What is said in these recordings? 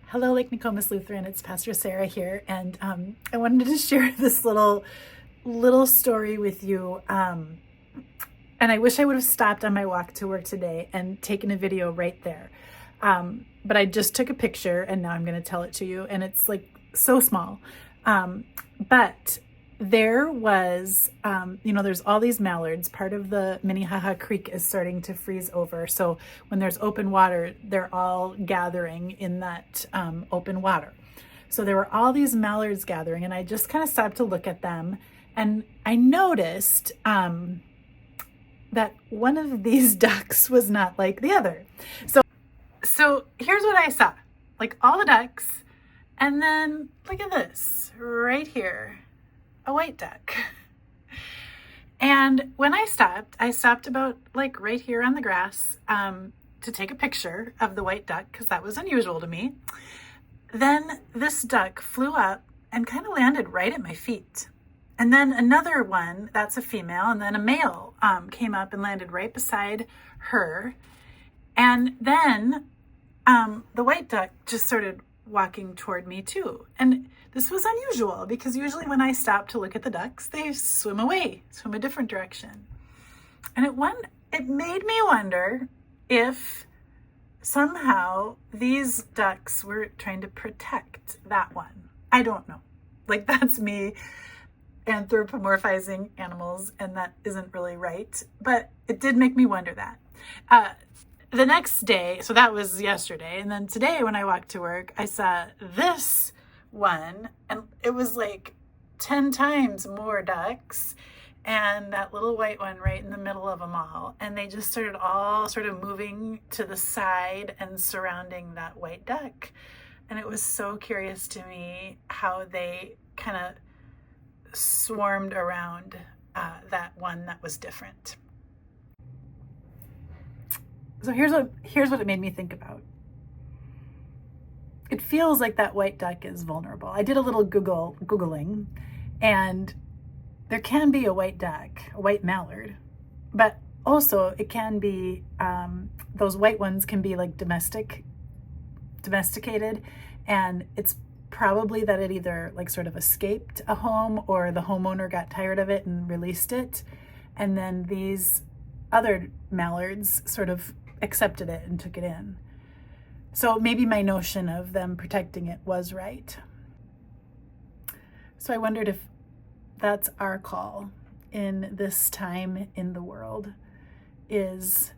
Hello, Lake Nokomis Lutheran. It's Pastor Sarah here, and I wanted to share this little story with you. And I wish I would have stopped on my walk to work today and taken a video right there. But I just took a picture, and now I'm going to tell it to you. And it's like so small. But there was, there's all these mallards. Part of the Minnehaha Creek is starting to freeze over. So when there's open water, they're all gathering in that open water. So there were all these mallards gathering, and I just kind of stopped to look at them. And I noticed that one of these ducks was not like the other. So here's what I saw, like all the ducks. And then look at this right here, a white duck. And when I stopped about like right here on the grass to take a picture of the white duck because that was unusual to me. Then this duck flew up and kind of landed right at my feet. And then another one, that's a female, and then a male came up and landed right beside her. And then the white duck just started walking toward me too. And this was unusual because usually when I stop to look at the ducks, they swim away, swim a different direction. And it made me wonder if somehow these ducks were trying to protect that one. I don't know. Like, that's me anthropomorphizing animals, and that isn't really right. But it did make me wonder that. The next day, so that was yesterday, and then today when I walked to work, I saw this one, and it was like 10 times more ducks, and that little white one right in the middle of them all, and they just started all sort of moving to the side and surrounding that white duck. And it was so curious to me how they kind of swarmed around that one that was different. So here's what it made me think about. It feels like that white duck is vulnerable. I did a little Googling, and there can be a white duck, a white mallard, but also it can be, those white ones can be like domesticated, and it's probably that it either like sort of escaped a home or the homeowner got tired of it and released it. And then these other mallards sort of accepted it and took it in. So maybe my notion of them protecting it was right. So I wondered if that's our call in this time in the world, is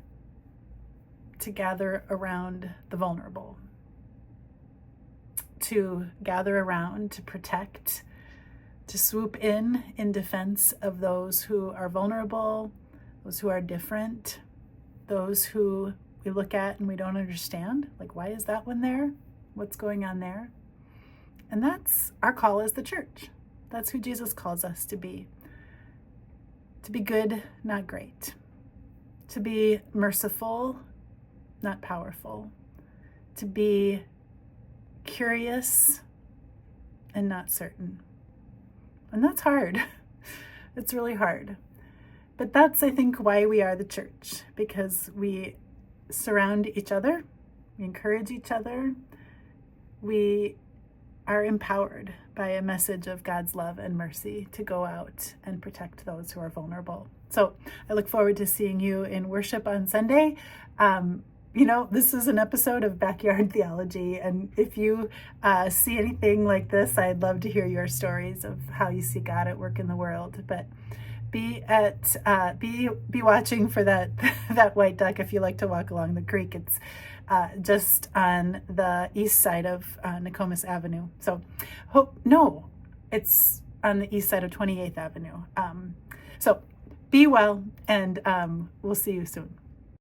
to gather around the vulnerable, to gather around, to protect, to swoop in defense of those who are vulnerable, those who are different, those who we look at and we don't understand. Like, why is that one there? What's going on there? And that's our call as the church. That's who Jesus calls us to be. To be good, not great. To be merciful, not powerful. To be curious and not certain. And that's hard. It's really hard. But that's, I think, why we are the church, because we surround each other, we encourage each other, we are empowered by a message of God's love and mercy to go out and protect those who are vulnerable. So I look forward to seeing you in worship on Sunday. This is an episode of Backyard Theology, and if you see anything like this, I'd love to hear your stories of how you see God at work in the world. But be watching for that white duck if you like to walk along the creek. It's just on the east side of Nokomis Avenue. So it's on the east side of 28th Avenue. So be well, and we'll see you soon.